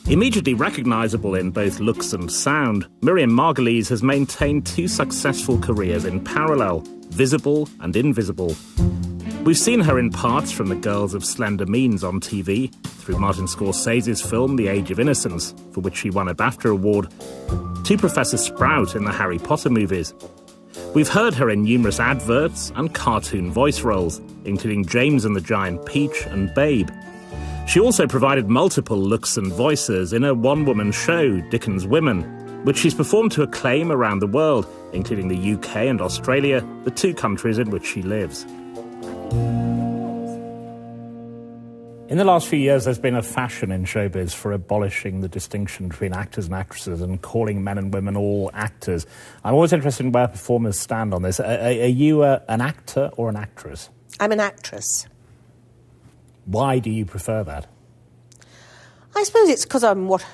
Immediately recognisable in both looks and sound, Miriam Margolyes has maintained two successful careers in parallel, visible and invisible. We've seen her in parts from The Girls of Slender Means on TV, through Martin Scorsese's film The Age of Innocence, for which she won a BAFTA award, to Professor Sprout in the Harry Potter movies. We've heard her in numerous adverts and cartoon voice roles, including James and the Giant Peach and Babe. She also provided multiple looks and voices in a one-woman show, Dickens Women, which she's performed to acclaim around the world, including the UK and Australia, the two countries in which she lives. In the last few years, there's been a fashion in showbiz for abolishing the distinction between actors and actresses and calling men and women all actors. I'm always interested in where performers stand on this. Are you an actor or an actress? I'm an actress. Why do you prefer that? I suppose it's because I'm what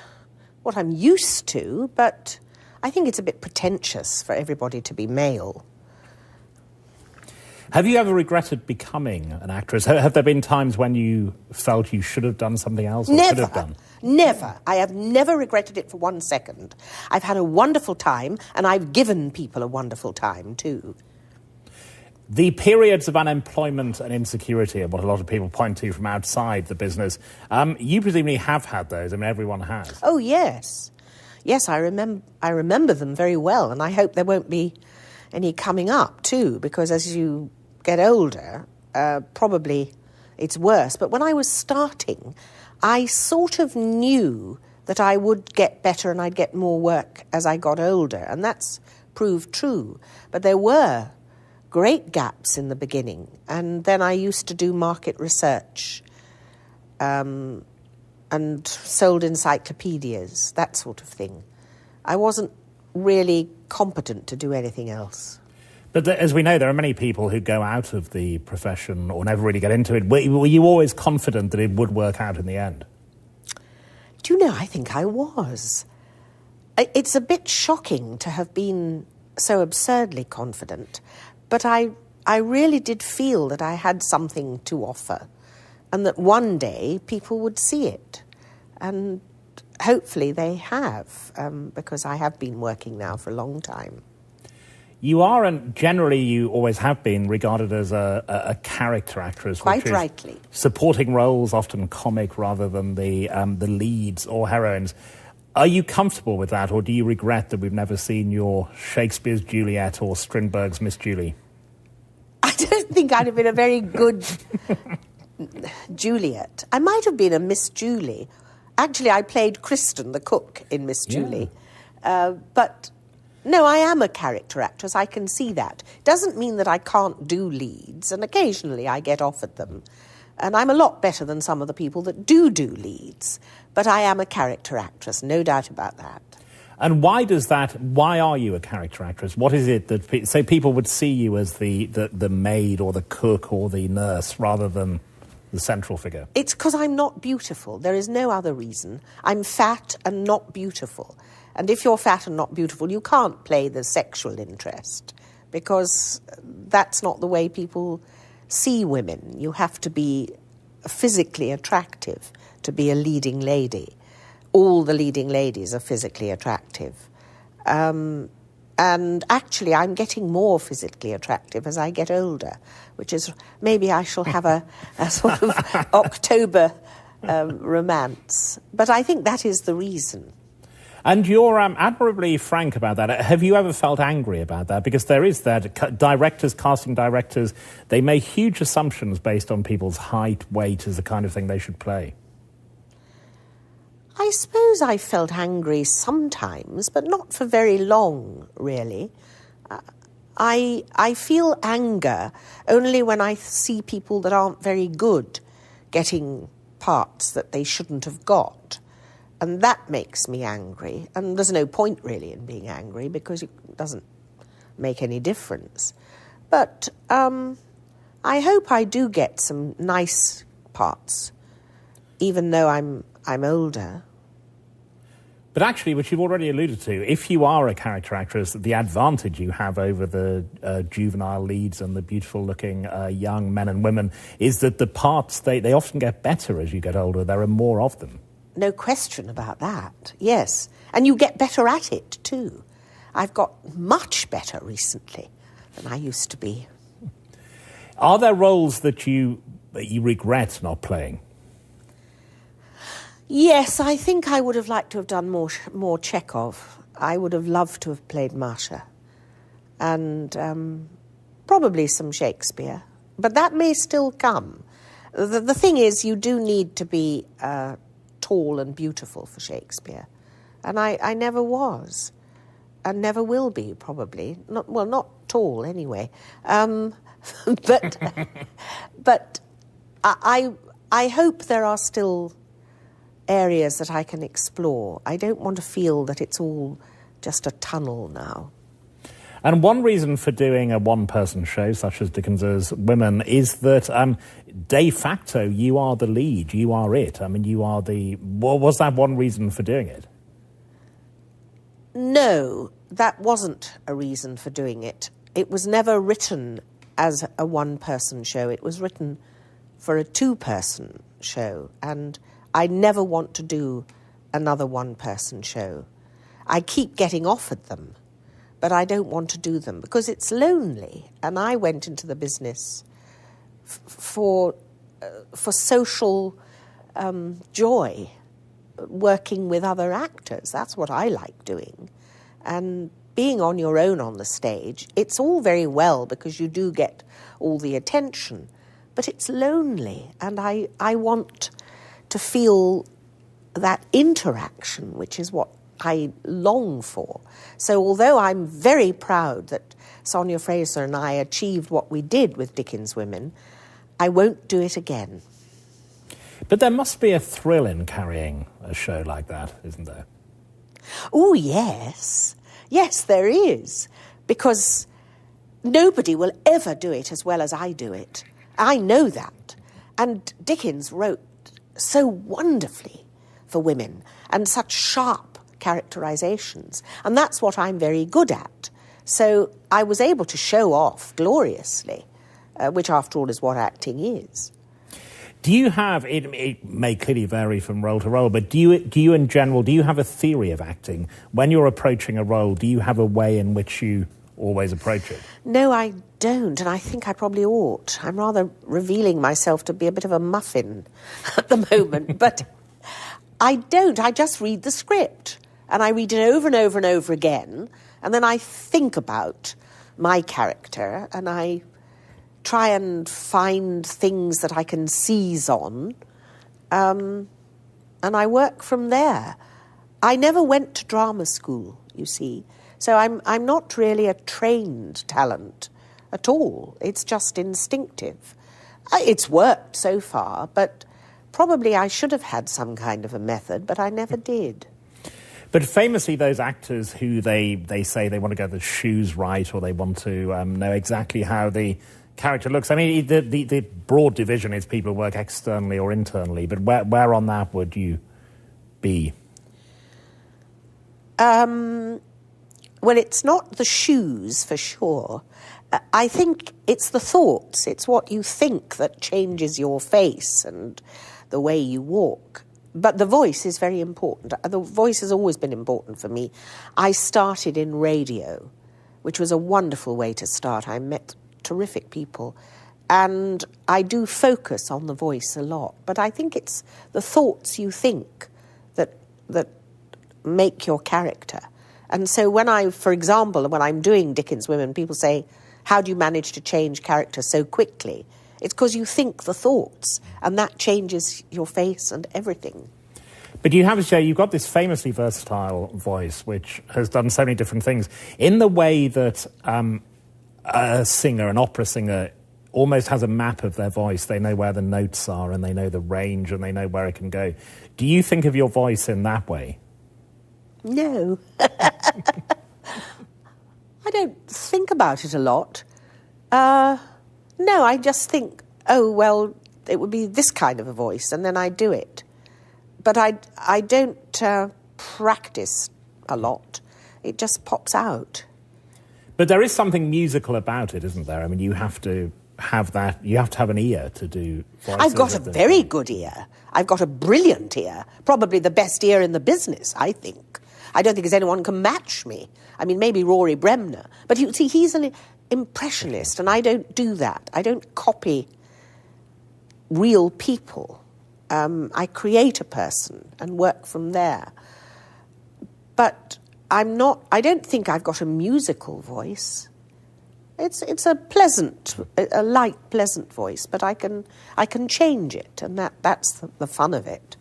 I'm used to, but I think it's a bit pretentious for everybody to be male. Have you ever regretted becoming an actress? Have there been times when you felt you should have done something else? Or Never. Could have done? Never. I have never regretted it for 1 second. I've had a wonderful time, and I've given people a wonderful time too. The periods of unemployment and insecurity are what a lot of people point to from outside the business. You presumably have had those. I mean, everyone has. Oh, yes. Yes, I remember them very well, and I hope there won't be any coming up too, because as you get older, probably it's worse. But when I was starting, I sort of knew that I would get better and I'd get more work as I got older, and that's proved true. But there were great gaps in the beginning, and then I used to do market research and sold encyclopedias, that sort of thing. I wasn't really competent to do anything else. But as we know, there are many people who go out of the profession or never really get into it. Were you always confident that it would work out in the end? Do you know, I think I was. It's a bit shocking to have been so absurdly confident, but I really did feel that I had something to offer and that one day people would see it. And hopefully they have, because I have been working now for a long time. You are, and generally you always have been, regarded as a character actress. Quite rightly. Supporting roles, often comic rather than the leads or heroines. Are you comfortable with that, or do you regret that we've never seen your Shakespeare's Juliet or Strindberg's Miss Julie? I don't think I'd have been a very good Juliet. I might have been a Miss Julie. Actually, I played Kristen, the cook, in Miss Julie. But no, I am a character actress. I can see that. Doesn't mean that I can't do leads, and occasionally I get offered them. And I'm a lot better than some of the people that do leads. But I am a character actress, no doubt about that. And why are you a character actress? What is it that, so people would see you as the maid or the cook or the nurse rather than the central figure? It's because I'm not beautiful. There is no other reason. I'm fat and not beautiful. And if you're fat and not beautiful, you can't play the sexual interest, because that's not the way people see women. You have to be physically attractive to be a leading lady. All the leading ladies are physically attractive. And actually, I'm getting more physically attractive as I get older, which is, maybe I shall have a sort of October romance. But I think that is the reason. And you're admirably frank about that. Have you ever felt angry about that? Because there is that. Casting directors, they make huge assumptions based on people's height, weight, as the kind of thing they should play. I suppose I felt angry sometimes, but not for very long, really. I feel anger only when I see people that aren't very good getting parts that they shouldn't have got. And that makes me angry. And there's no point, really, in being angry, because it doesn't make any difference. But I hope I do get some nice parts, even though I'm older. But actually, which you've already alluded to, if you are a character actress, the advantage you have over the juvenile leads and the beautiful-looking young men and women is that the parts, they often get better as you get older. There are more of them. No question about that, yes. And you get better at it, too. I've got much better recently than I used to be. Are there roles that you regret not playing? Yes, I think I would have liked to have done more Chekhov. I would have loved to have played Masha. And probably some Shakespeare. But that may still come. The thing is, you do need to be tall and beautiful for Shakespeare. And I never was. And never will be, probably. Not tall, anyway. But I hope there are still areas that I can explore. I don't want to feel that it's all just a tunnel now. And one reason for doing a one-person show, such as Dickens's Women, is that de facto you are the lead, you are it. I mean, you are the... Well, was that one reason for doing it? No, that wasn't a reason for doing it. It was never written as a one-person show. It was written for a two-person show, and I never want to do another one-person show. I keep getting offered them, but I don't want to do them because it's lonely, and I went into the business for social joy, working with other actors. That's what I like doing. And being on your own on the stage, it's all very well because you do get all the attention, but it's lonely, and I want to feel that interaction, which is what I long for. So although I'm very proud that Sonia Fraser and I achieved what we did with Dickens Women, I won't do it again. But there must be a thrill in carrying a show like that, isn't there? Oh, yes. Yes, there is. Because nobody will ever do it as well as I do it. I know that. And Dickens wrote so wonderfully for women and such sharp characterizations. And that's what I'm very good at. So I was able to show off gloriously, which after all is what acting is. Do you have, it may clearly vary from role to role, but do you in general, do you have a theory of acting? When you're approaching a role, do you have a way in which you always approach it? No, I don't, and I think I probably ought. I'm rather revealing myself to be a bit of a muffin at the moment, but I don't. I just read the script, and I read it over and over and over again, and then I think about my character, and I try and find things that I can seize on, and I work from there. I never went to drama school, you see, so I'm not really a trained talent at all. It's just instinctive. It's worked so far, but probably I should have had some kind of a method, but I never did. But famously, those actors who they say they want to get the shoes right, or they want to know exactly how the character looks. I mean, the broad division is people who work externally or internally, but where on that would you be? Well, it's not the shoes, for sure. I think it's the thoughts. It's what you think that changes your face and the way you walk. But the voice is very important. The voice has always been important for me. I started in radio, which was a wonderful way to start. I met terrific people, and I do focus on the voice a lot. But I think it's the thoughts you think that make your character. And so when for example, when I'm doing Dickens Women, people say, how do you manage to change character so quickly? It's because you think the thoughts, and that changes your face and everything. But you have to say, you've got this famously versatile voice, which has done so many different things, in the way that a singer, an opera singer, almost has a map of their voice. They know where the notes are, and they know the range, and they know where it can go. Do you think of your voice in that way? No. I don't think about it a lot. No, I just think, oh, well, it would be this kind of a voice, and then I do it. But I don't practice a lot. It just pops out. But there is something musical about it, isn't there? I mean, you have to have that. You have to have an ear to do voices. I've got a very good ear. I've got a brilliant ear. Probably the best ear in the business, I think. I don't think there's anyone can match me. I mean, maybe Rory Bremner. But you see, he's an impressionist, and I don't do that. I don't copy real people. I create a person and work from there. But I don't think I've got a musical voice. It's a pleasant, a light, pleasant voice, but I can change it, and that's the fun of it.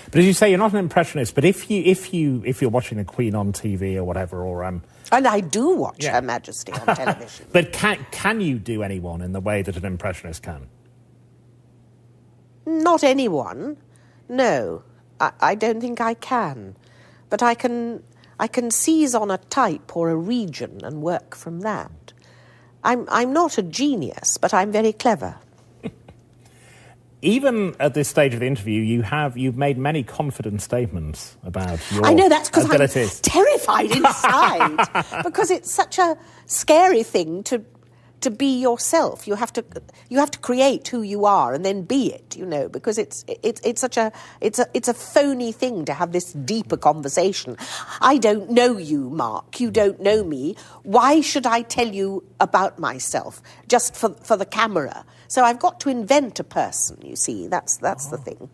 But as you say, you're not an impressionist. But if you're watching the Queen on TV or whatever, or and I do watch Her Majesty on television. But can you do anyone in the way that an impressionist can? Not anyone. No, I don't think I can. But I can seize on a type or a region and work from that. I'm not a genius, but I'm very clever. Even at this stage of the interview, you've made many confident statements about your I know, that's because abilities. I'm terrified inside, because it's such a scary thing to be yourself. You have to create who you are and then be it, because it's a phony thing to have this deeper conversation. I don't know you, Mark. You don't know me. Why should I tell you about myself just for the camera? So I've got to invent a person, you see. That's the thing.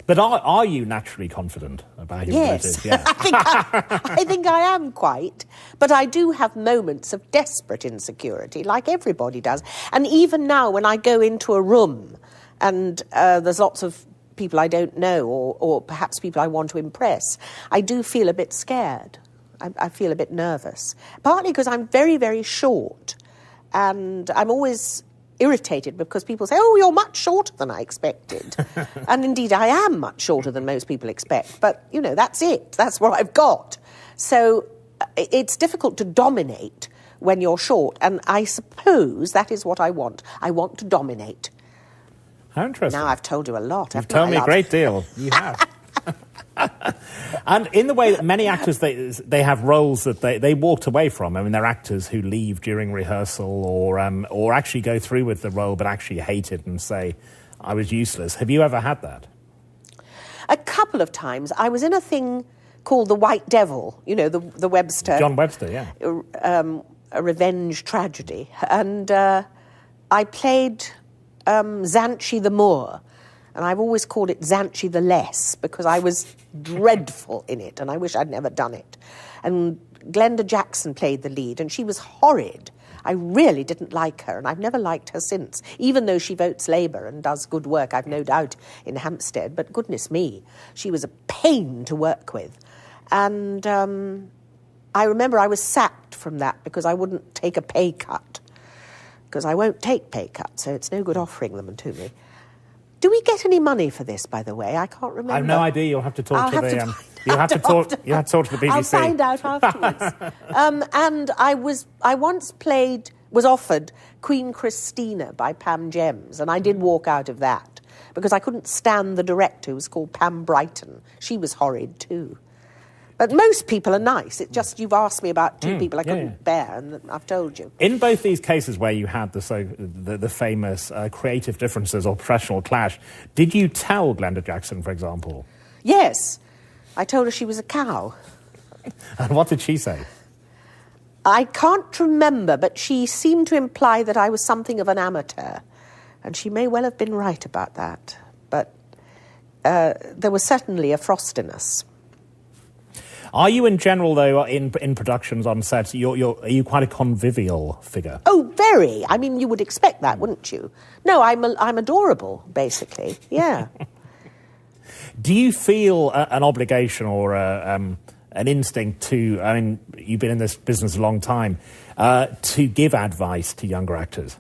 But are you naturally confident about your abilities? Yes, I think I am quite. But I do have moments of desperate insecurity, like everybody does. And even now, when I go into a room and there's lots of people I don't know, or perhaps people I want to impress, I do feel a bit scared. I feel a bit nervous. Partly because I'm very, very short. And I'm always irritated because people say, oh, you're much shorter than I expected. And indeed, I am much shorter than most people expect. But, that's it. That's what I've got. So it's difficult to dominate when you're short. And I suppose that is what I want. I want to dominate. How interesting. Now I've told you a lot. You've told me a great deal. You have. And in the way that many actors, they have roles that they walked away from. I mean, they're actors who leave during rehearsal or actually go through with the role but actually hate it and say, I was useless. Have you ever had that? A couple of times. I was in a thing called The White Devil, the Webster. John Webster, yeah. A revenge tragedy. And I played Zanchi the Moor. And I've always called it Zanchi the Less, because I was dreadful in it, and I wish I'd never done it. And Glenda Jackson played the lead, and she was horrid. I really didn't like her, and I've never liked her since, even though she votes Labour and does good work, I've no doubt, in Hampstead. But goodness me, she was a pain to work with. And I remember I was sacked from that because I wouldn't take a pay cut, because I won't take pay cuts, so it's no good offering them to me. Do we get any money for this, by the way? I can't remember. I have no idea. You'll have to talk to the. You have to talk to the BBC. I'll find out afterwards. And I once was offered Queen Christina by Pam Gems, and I did walk out of that because I couldn't stand the director, who was called Pam Brighton. She was horrid too. But most people are nice. It's just you've asked me about two people I couldn't bear, and I've told you. In both these cases where you had the famous creative differences or professional clash, did you tell Glenda Jackson, for example? Yes. I told her she was a cow. And what did she say? I can't remember, but she seemed to imply that I was something of an amateur. And she may well have been right about that. But there was certainly a frostiness. Are you, in general, though, in productions on sets, are you quite a convivial figure? Oh, very. I mean, you would expect that, wouldn't you? No, I'm adorable, basically. Yeah. Do you feel an obligation or an instinct to? I mean, you've been in this business a long time, to give advice to younger actors.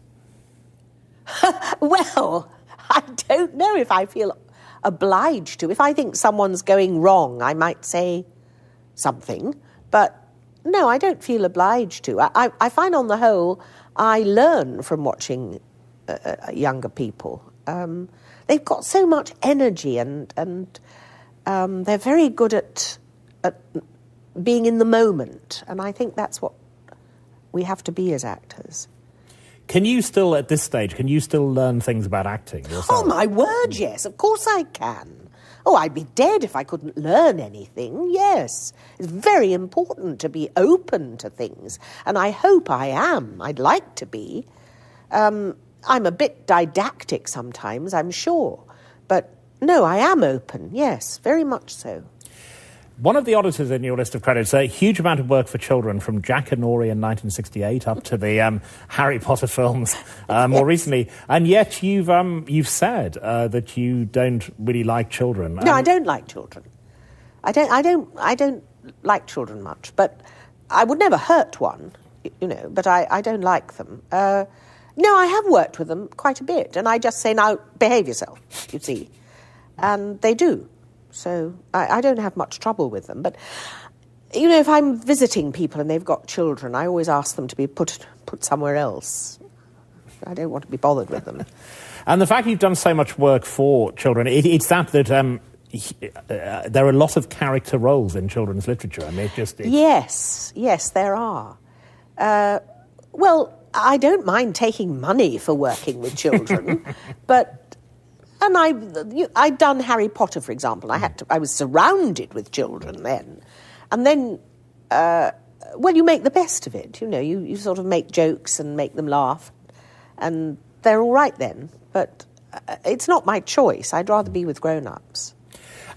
Well, I don't know if I feel obliged to. If I think someone's going wrong, I might say something, but no, I don't feel obliged to. I find on the whole I learn from watching younger people. They've got so much energy and they're very good at being in the moment, and I think that's what we have to be as actors. Can you still, at this stage, learn things about acting yourself? Oh, my word, yes. Of course I can. Oh, I'd be dead if I couldn't learn anything, yes. It's very important to be open to things, and I hope I am. I'd like to be. I'm a bit didactic sometimes, I'm sure. But no, I am open, yes, very much so. One of the oddities in your list of credits, a huge amount of work for children, from Jack and Nori in 1968 up to the Harry Potter films more recently. And yet you've said that you don't really like children. No, I don't like children. I don't like children much, but I would never hurt one, but I don't like them. No, I have worked with them quite a bit, and I just say, now, behave yourself, you see. And they do. So I don't have much trouble with them. But, if I'm visiting people and they've got children, I always ask them to be put somewhere else. I don't want to be bothered with them. And the fact you've done so much work for children, it's that there are a lot of character roles in children's literature. I mean, Yes, there are. Well, I don't mind taking money for working with children, but... And I'd done Harry Potter, for example. I was surrounded with children then. And then, you make the best of it. You sort of make jokes and make them laugh. And they're all right then. But it's not my choice. I'd rather be with grown-ups.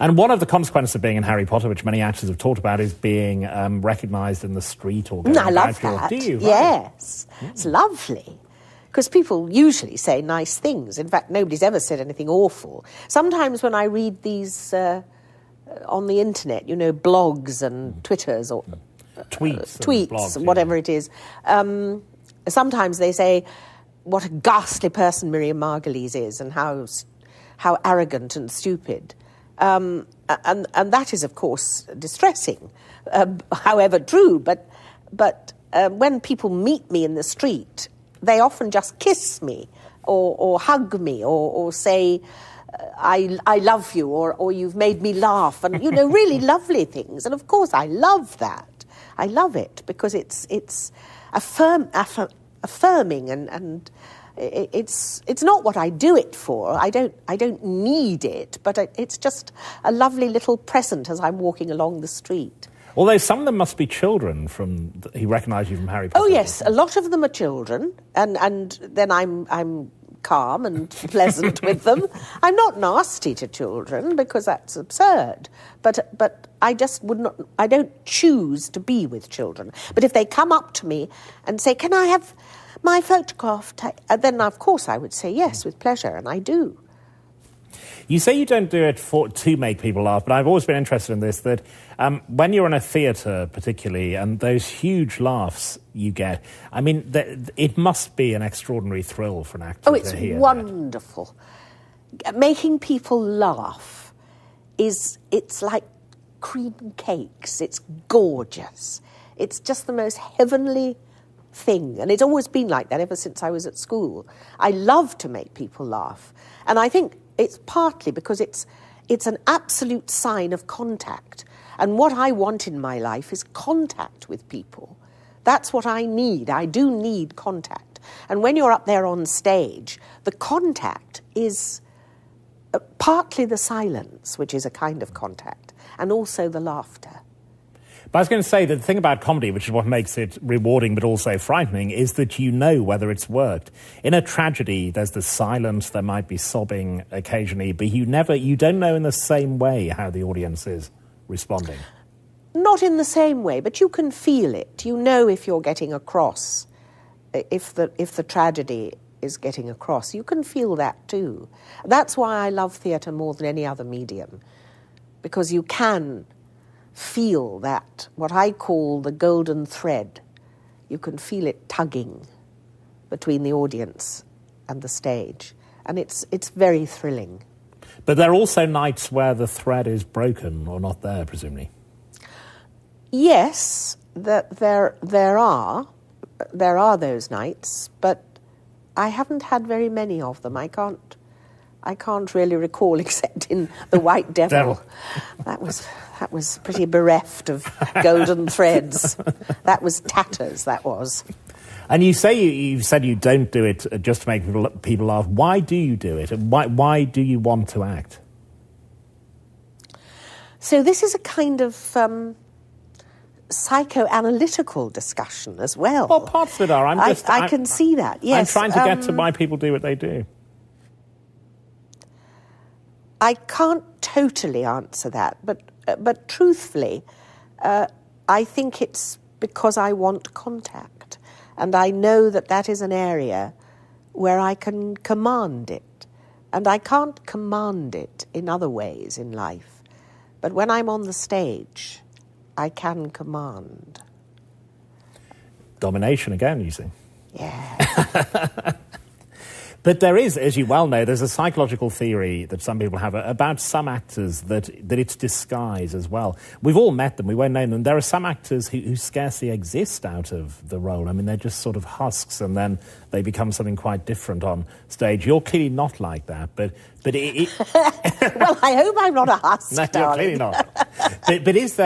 And one of the consequences of being in Harry Potter, which many actors have talked about, is being recognised in the street or going I love that. Do you? Yes. Right. It's lovely. Because people usually say nice things. In fact, nobody's ever said anything awful. Sometimes when I read these on the internet, blogs and Twitters or tweets and whatever it is, sometimes they say what a ghastly person Miriam Margolyes is and how arrogant and stupid. And that is, of course, distressing, however true. But when people meet me in the street, they often just kiss me or hug me or say, I love you, or you've made me laugh, and, really lovely things. And, of course, I love that. I love it because it's affirming and it's not what I do it for. I don't need it, but it's just a lovely little present as I'm walking along the street. Although some of them must be children who recognise you from Harry Potter. Oh, yes, a lot of them are children, and then I'm calm and pleasant with them. I'm not nasty to children, because that's absurd, but I just would not... I don't choose to be with children. But if they come up to me and say, can I have my photograph? Then, of course, I would say yes, with pleasure, and I do. You say you don't do it to make people laugh, but I've always been interested in this, that when you're in a theatre particularly, and those huge laughs you get, I mean, it must be an extraordinary thrill for an actor to hear. Oh, it's wonderful. Making people laugh it's like cream cakes. It's gorgeous. It's just the most heavenly thing, and it's always been like that ever since I was at school. I love to make people laugh, and I think it's partly because it's an absolute sign of contact. And what I want in my life is contact with people. That's what I need. I do need contact. And when you're up there on stage, the contact is partly the silence, which is a kind of contact, and also the laughter. But I was going to say that the thing about comedy, which is what makes it rewarding but also frightening, is that you know whether it's worked. In a tragedy, there's the silence, there might be sobbing occasionally, but you don't know in the same way how the audience is responding. Not in the same way, but you can feel it. You know if you're getting across, if the tragedy is getting across. You can feel that too. That's why I love theatre more than any other medium, because you can feel that, what I call the golden thread. You can feel it tugging between the audience and the stage, and it's very thrilling. But there are also nights where the thread is broken or not there, presumably. Yes, there are those nights, but I haven't had very many of them. I can't really recall, except in The White Devil. That was pretty bereft of golden threads. That was tatters, that was. And you say you've said you don't do it just to make people laugh. Why do you do it? And why do you want to act? So this is a kind of psychoanalytical discussion as well. Well, parts of it are. I can see that, yes. I'm trying to get to why people do what they do. I can't totally answer that, but truthfully, I think it's because I want contact. And I know that is an area where I can command it. And I can't command it in other ways in life. But when I'm on the stage, I can command. Domination again, you see. Yeah. But there is, as you well know, there's a psychological theory that some people have about some actors that it's disguise as well. We've all met them, we won't name them. There are some actors who scarcely exist out of the role. I mean, they're just sort of husks and then they become something quite different on stage. You're clearly not like that, but it Well, I hope I'm not a husk, No, you're clearly not. but is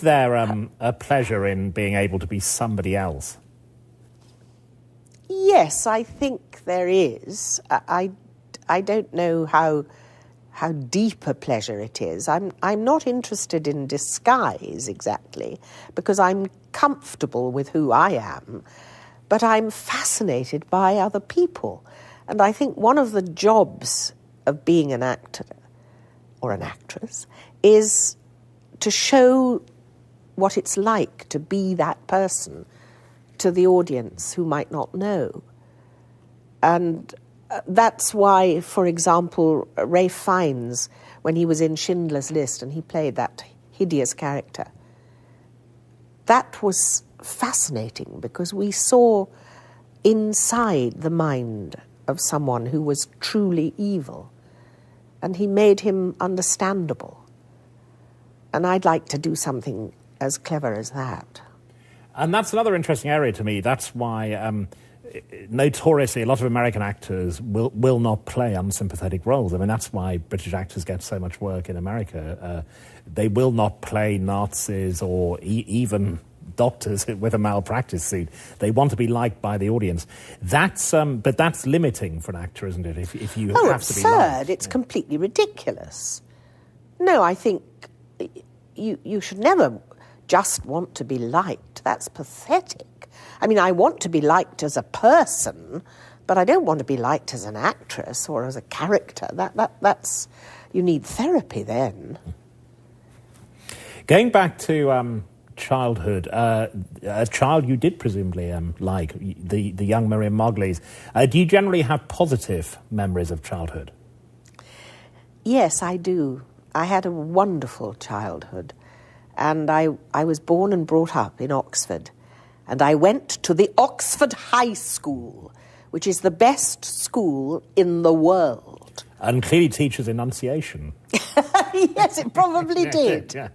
there a pleasure in being able to be somebody else? Yes, I think there is. I don't know how deep a pleasure it is. I'm not interested in disguise exactly, because I'm comfortable with who I am, but I'm fascinated by other people. And I think one of the jobs of being an actor or an actress is to show what it's like to be that person to the audience who might not know. And that's why, for example, Ralph Fiennes, when he was in Schindler's List and he played that hideous character, that was fascinating because we saw inside the mind of someone who was truly evil, and he made him understandable. And I'd like to do something as clever as that. And that's another interesting area to me. That's why, notoriously, a lot of American actors will not play unsympathetic roles. I mean, that's why British actors get so much work in America. They will not play Nazis or even doctors with a malpractice suit. They want to be liked by the audience. But that's limiting for an actor, isn't it? If you have to be liked. It's completely ridiculous. No, I think you should never just want to be liked. That's pathetic. I mean, I want to be liked as a person, but I don't want to be liked as an actress or as a character. That's you need therapy then. Going back to childhood, a child you did presumably like, the young Miriam Margolyes. Do you generally have positive memories of childhood? Yes, I do. I had a wonderful childhood. And I was born and brought up in Oxford. And I went to the Oxford High School, which is the best school in the world. And clearly teaches enunciation. Yes, it probably did. Yeah.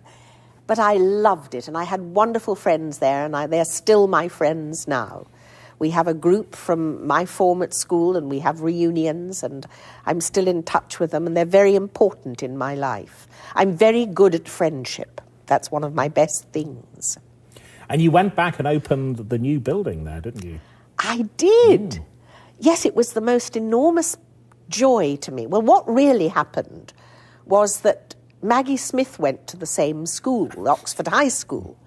But I loved it, and I had wonderful friends there, and they're still my friends now. We have a group from my form at school, and we have reunions, and I'm still in touch with them, and they're very important in my life. I'm very good at friendship. That's one of my best things. And you went back and opened the new building there, didn't you? I did. Yes, it was the most enormous joy to me. Well, what really happened was that Maggie Smith went to the same school, Oxford High School.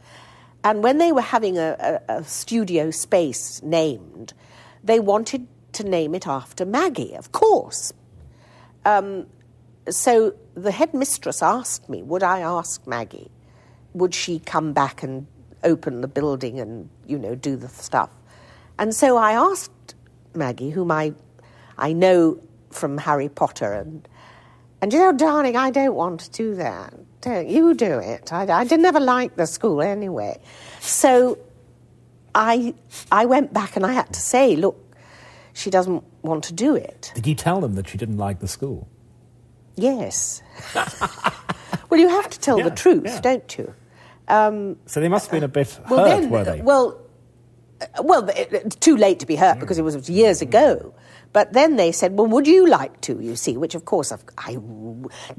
And when they were having a studio space named, they wanted to name it after Maggie, of course. So the headmistress asked me, would I ask Maggie? Would she come back and open the building and, do the stuff? And so I asked Maggie, whom I know from Harry Potter, and darling, I don't want to do that. Don't you do it. I didn't ever like the school anyway. So I went back and I had to say, look, she doesn't want to do it. Did you tell them that she didn't like the school? Yes. Well, you have to tell the truth, don't you? So they must have been a bit hurt, were they? Well, Well, it's too late to be hurt because it was years ago. But then they said, well, would you like to, you see? Which, of course, I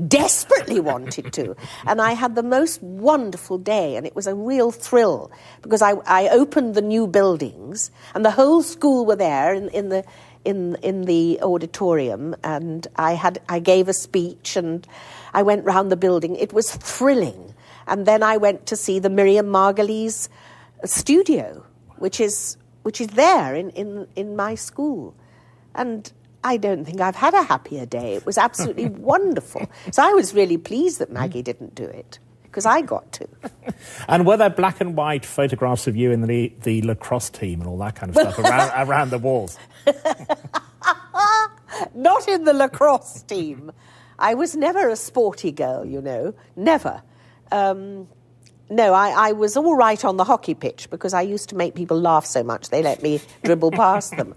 desperately wanted to. And I had the most wonderful day, and it was a real thrill because I opened the new buildings, and the whole school were there in the auditorium, and I gave a speech, and I went round the building. It was thrilling. And then I went to see the Miriam Margolyes studio, which is there in my school. And I don't think I've had a happier day. It was absolutely wonderful. So I was really pleased that Maggie didn't do it, because I got to. And were there black and white photographs of you in the lacrosse team and all that kind of stuff around the walls? Not in the lacrosse team. I was never a sporty girl, you know. Never. No, I was all right on the hockey pitch because I used to make people laugh so much they let me dribble past them.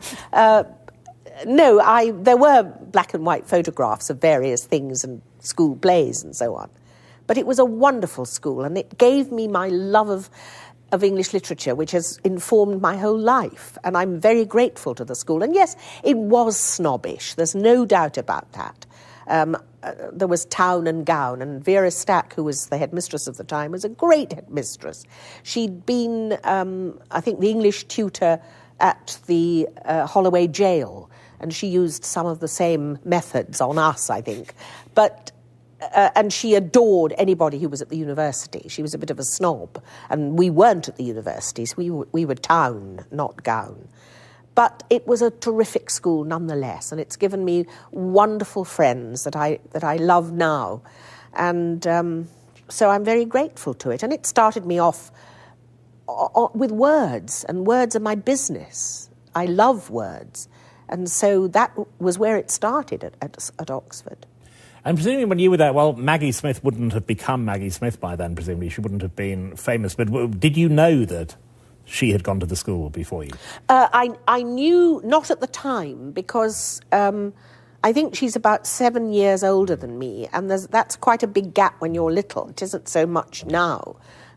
No, there were black and white photographs of various things and school plays and so on. But it was a wonderful school, and it gave me my love of English literature, which has informed my whole life. And I'm very grateful to the school. And yes, it was snobbish. There's no doubt about that. There was Town and Gown, and Vera Stack, who was the headmistress of the time, was a great headmistress. She'd been, I think, the English tutor at the Holloway jail, and she used some of the same methods on us, I think. But and she adored anybody who was at the university. She was a bit of a snob, and we weren't at the universities. We were Town, not Gown. But it was a terrific school nonetheless, and it's given me wonderful friends that I love now. And so I'm very grateful to it. And it started me off with words, and words are my business. I love words. And so that was where it started at Oxford. And presumably when you were there, well, Maggie Smith wouldn't have become Maggie Smith by then, presumably. She wouldn't have been famous. But did you know that she had gone to the school before you? I knew not at the time because I think she's about 7 years older than me, and that's quite a big gap when you're little. It isn't so much now.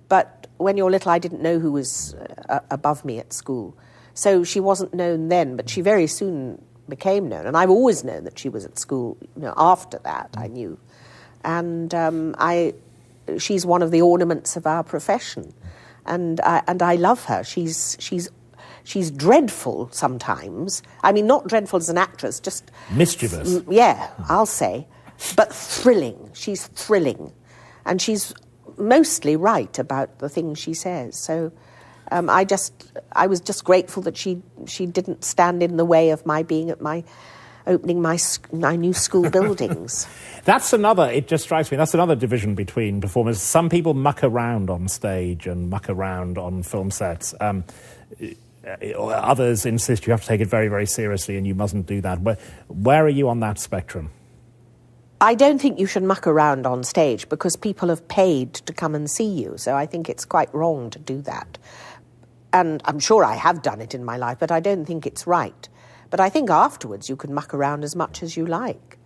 But when you're little, I didn't know who was above me at school. So she wasn't known then, but she very soon became known. And I've always known that she was at school. You know, after that, I knew. And she's one of the ornaments of our profession. And I love her. She's dreadful sometimes. I mean, not dreadful as an actress, just mischievous. Yeah, I'll say, but thrilling. She's thrilling, and she's mostly right about the things she says. So, I was just grateful that she didn't stand in the way of my being at opening my new school buildings. It just strikes me, that's another division between performers. Some people muck around on stage and muck around on film sets. Others insist you have to take it very, very seriously and you mustn't do that. Where are you on that spectrum? I don't think you should muck around on stage because people have paid to come and see you, so I think it's quite wrong to do that. And I'm sure I have done it in my life, but I don't think it's right. But I think afterwards you can muck around as much as you like.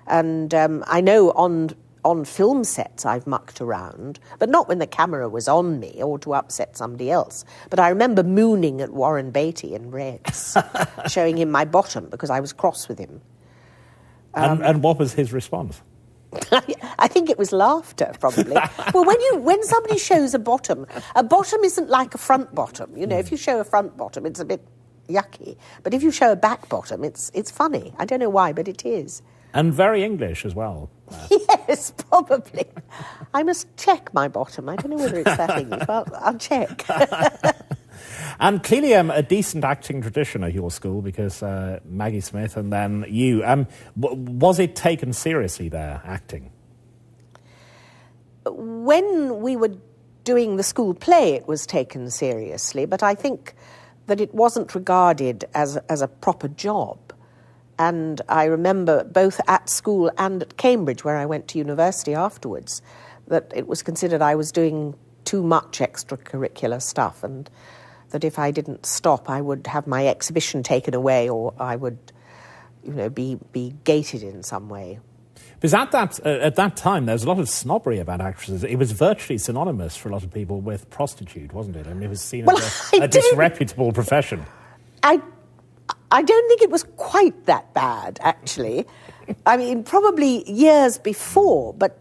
And I know on film sets I've mucked around, but not when the camera was on me or to upset somebody else. But I remember mooning at Warren Beatty in Reds, showing him my bottom because I was cross with him. And what was his response? I think it was laughter, probably. Well, when somebody shows a bottom isn't like a front bottom. You know, if you show a front bottom, it's a bit yucky. But if you show a back bottom, it's funny. I don't know why, but it is. And very English as well. Yes, probably. I must check my bottom. I don't know whether it's that English, but I'll check. And clearly a decent acting tradition at your school because Maggie Smith and then you. Was it taken seriously there, acting? When we were doing the school play, it was taken seriously, but I think that it wasn't regarded as a proper job. And I remember both at school and at Cambridge, where I went to university afterwards, that it was considered I was doing too much extracurricular stuff and that if I didn't stop, I would have my exhibition taken away or I would, be gated in some way. Because at that time, there was a lot of snobbery about actresses. It was virtually synonymous for a lot of people with prostitute, wasn't it? I mean, it was seen as a disreputable profession. I don't think it was quite that bad, actually. I mean, probably years before, but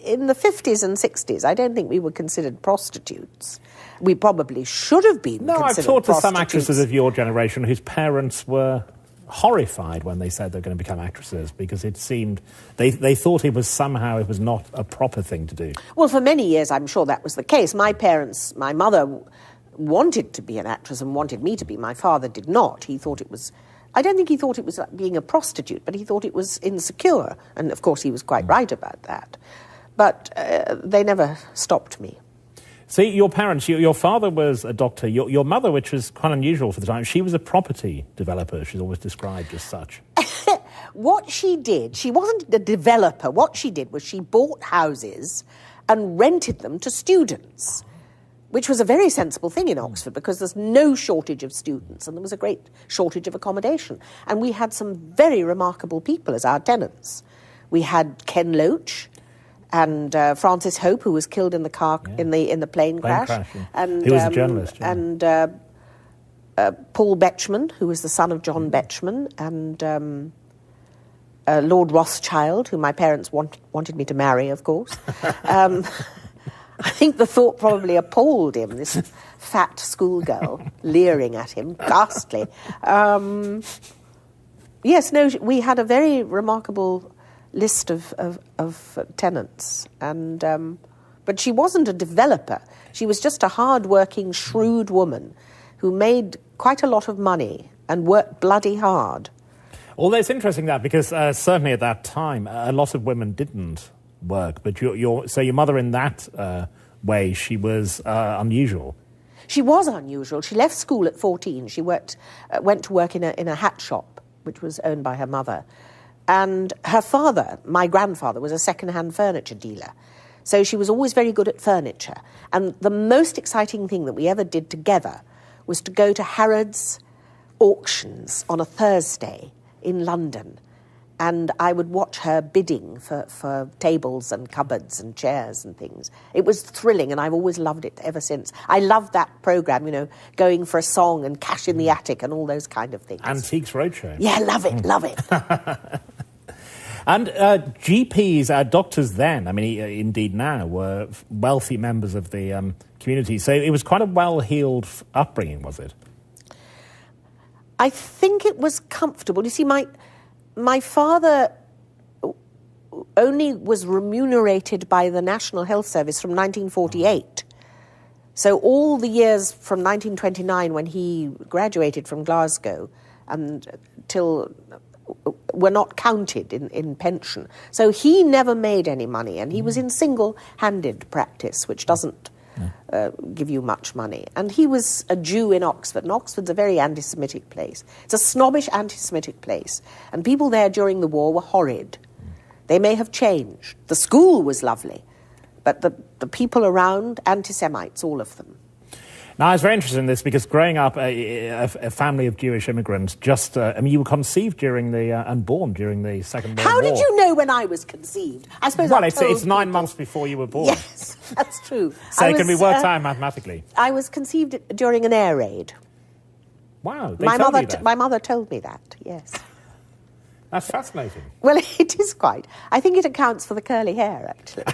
in the 50s and 60s, I don't think we were considered prostitutes. We probably should have been considered prostitutes. No, I've talked to some actresses of your generation whose parents were horrified when they said they're going to become actresses because it seemed they thought it was not a proper thing to do. Well, for many years, I'm sure that was the case. My mother wanted to be an actress and wanted me to be. My father did not. I don't think he thought it was like being a prostitute, but he thought it was insecure. And, of course, he was quite right about that. But they never stopped me. See, your parents, your father was a doctor. Your mother, which was quite unusual for the time, she was a property developer. She's always described as such. What she did, she wasn't a developer. What she did was she bought houses and rented them to students, which was a very sensible thing in Oxford because there's no shortage of students and there was a great shortage of accommodation. And we had some very remarkable people as our tenants. We had Ken Loach and Francis Hope, who was killed in the car in the plane crash. And he was a journalist. Yeah. And Paul Betchman, who was the son of John Betchman, and Lord Rothschild, who my parents wanted me to marry, of course. I think the thought probably appalled him, this fat schoolgirl leering at him, ghastly. We had a very remarkable list of tenants, and but she wasn't a developer. She was just a hard-working, shrewd woman who made quite a lot of money and worked bloody hard. Although it's interesting that because certainly at that time a lot of women didn't work, but your mother in that way, she was unusual. She was unusual. She left school at 14. She went to work in a hat shop, which was owned by her mother. And her father, my grandfather, was a second-hand furniture dealer. So she was always very good at furniture. And the most exciting thing that we ever did together was to go to Harrods auctions on a Thursday in London. And I would watch her bidding for tables and cupboards and chairs and things. It was thrilling, and I've always loved it ever since. I loved that programme, going for a song and Cash in the Attic and all those kind of things. Antiques Roadshow. Yeah, love it. And GPs, doctors then, I mean, indeed now, were wealthy members of the community. So it was quite a well-heeled upbringing, was it? I think it was comfortable. You see, my father only was remunerated by the National Health Service from 1948. So all the years from 1929, when he graduated from Glasgow, and till were not counted in pension. So he never made any money, and he was in single-handed practice, which doesn't give you much money. And he was a Jew in Oxford, and Oxford's a very anti-Semitic place. It's a snobbish anti-Semitic place, and people there during the war were horrid. They may have changed. The school was lovely, but the people around, anti-Semites, all of them. Now, I was very interested in this because growing up a family of Jewish immigrants, you were conceived and born during the Second World War. How did you know when I was conceived? I suppose it's 9 months before you were born. Yes, that's true. So it can be worked out mathematically. I was conceived during an air raid. Wow, they told you that? My mother told me that, yes. That's fascinating. Well, it is quite. I think it accounts for the curly hair, actually.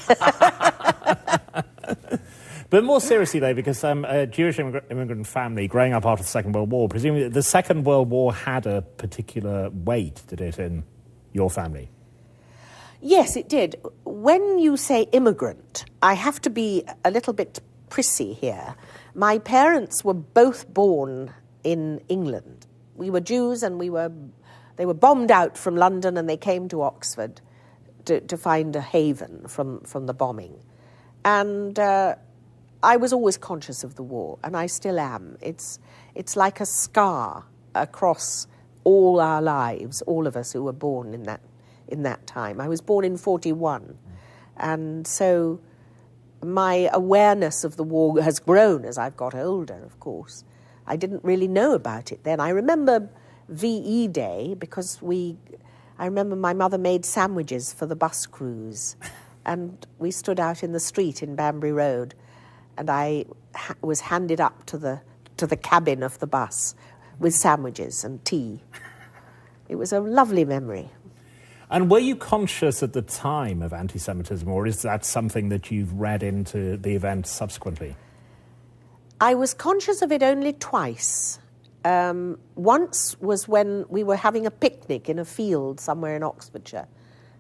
But more seriously, though, because a Jewish immigrant family growing up after the Second World War, presumably the Second World War had a particular weight, did it, in your family? Yes, it did. When you say immigrant, I have to be a little bit prissy here. My parents were both born in England. We were Jews, and they were bombed out from London, and they came to Oxford to find a haven from the bombing. And I was always conscious of the war, and I still am. It's like a scar across all our lives, all of us who were born in that time. I was born in 1941, and so my awareness of the war has grown as I've got older, of course. I didn't really know about it then. I remember VE Day because I remember my mother made sandwiches for the bus crews, and we stood out in the street in Banbury Road, and I was handed up to the cabin of the bus with sandwiches and tea. It was a lovely memory. And were you conscious at the time of anti-Semitism, or is that something that you've read into the event subsequently? I was conscious of it only twice. Once was when we were having a picnic in a field somewhere in Oxfordshire,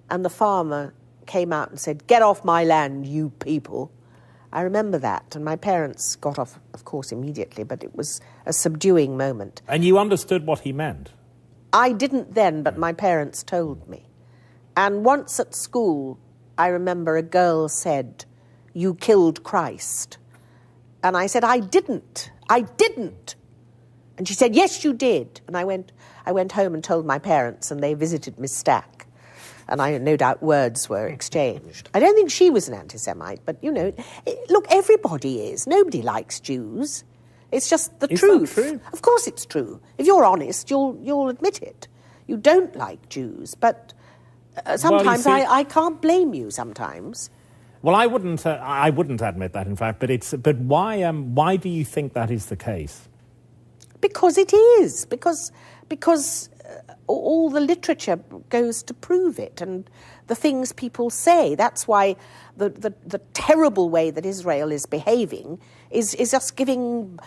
and the farmer came out and said, "Get off my land, you people." I remember that, and my parents got off, of course, immediately, but it was a subduing moment. And you understood what he meant? I didn't then, but my parents told me. And once at school, I remember a girl said, "You killed Christ." And I said, I didn't. And she said, "Yes, you did." And I went home and told my parents, and they visited Miss Stack. And no doubt words were exchanged. I don't think she was an anti-Semite, but, look, everybody is. Nobody likes Jews. It's just the truth. Is that true? Of course it's true. If you're honest, you'll admit it. You don't like Jews, but sometimes I can't blame you sometimes. Well, I wouldn't admit that, in fact, but why do you think that is the case? Because it is. Because all the literature goes to prove it, and the things people say. That's why the terrible way that Israel is behaving is just giving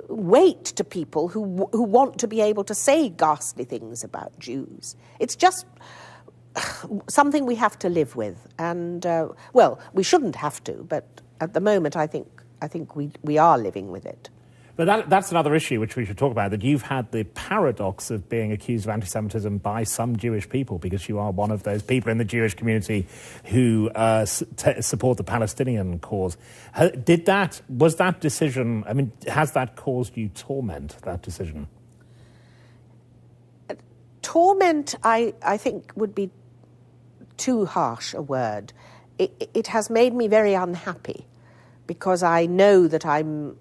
weight to people who want to be able to say ghastly things about Jews. It's just something we have to live with, and we shouldn't have to, but at the moment I think we are living with it. But that's another issue which we should talk about, that you've had the paradox of being accused of anti-Semitism by some Jewish people, because you are one of those people in the Jewish community who support the Palestinian cause. Was that decision, has that caused you torment, that decision? Torment, I think, would be too harsh a word. It has made me very unhappy, because I know that I'm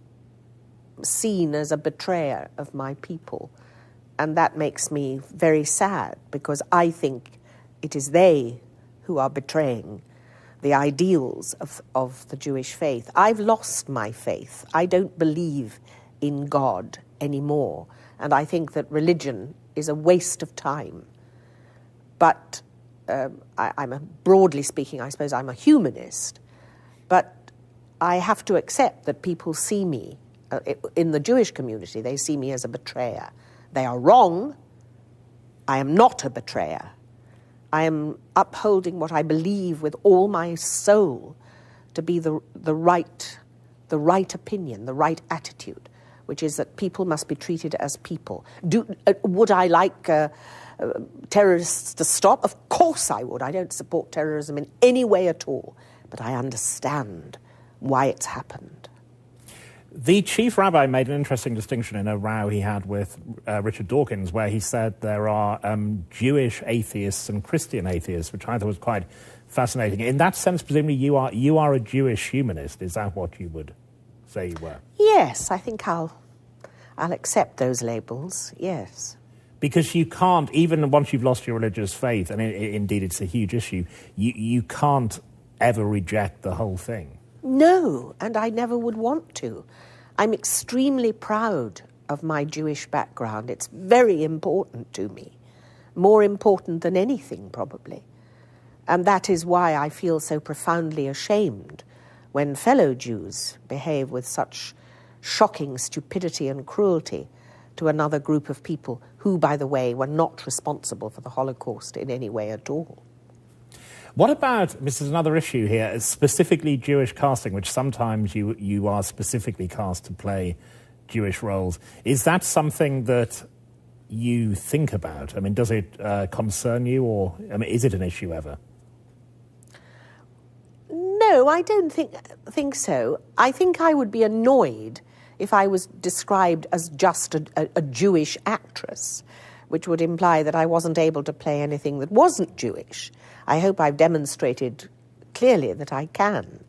seen as a betrayer of my people, and that makes me very sad, because I think it is they who are betraying the ideals of the Jewish faith. I've lost my faith. I don't believe in God anymore, and I think that religion is a waste of time. But broadly speaking, I suppose I'm a humanist, but I have to accept that people see me in the Jewish community, they see me as a betrayer. They are wrong. I am not a betrayer. I am upholding what I believe with all my soul to be the right opinion, the right attitude, which is that people must be treated as people. Would I like terrorists to stop? Of course I would. I don't support terrorism in any way at all, but I understand why it's happened. The chief rabbi made an interesting distinction in a row he had with Richard Dawkins, where he said there are Jewish atheists and Christian atheists, which I thought was quite fascinating. In that sense, presumably you are a Jewish humanist. Is that what you would say you were? Yes, I think I'll accept those labels, yes. Because you can't, even once you've lost your religious faith, and indeed it's a huge issue, you can't ever reject the whole thing. No, and I never would want to. I'm extremely proud of my Jewish background. It's very important to me, more important than anything, probably. And that is why I feel so profoundly ashamed when fellow Jews behave with such shocking stupidity and cruelty to another group of people who, by the way, were not responsible for the Holocaust in any way at all. What about, this is another issue here, specifically Jewish casting, which sometimes you are specifically cast to play Jewish roles. Is that something that you think about? Does it concern you, or is it an issue ever? No, I don't think so. I think I would be annoyed if I was described as just a Jewish actress, which would imply that I wasn't able to play anything that wasn't Jewish. I hope I've demonstrated clearly that I can.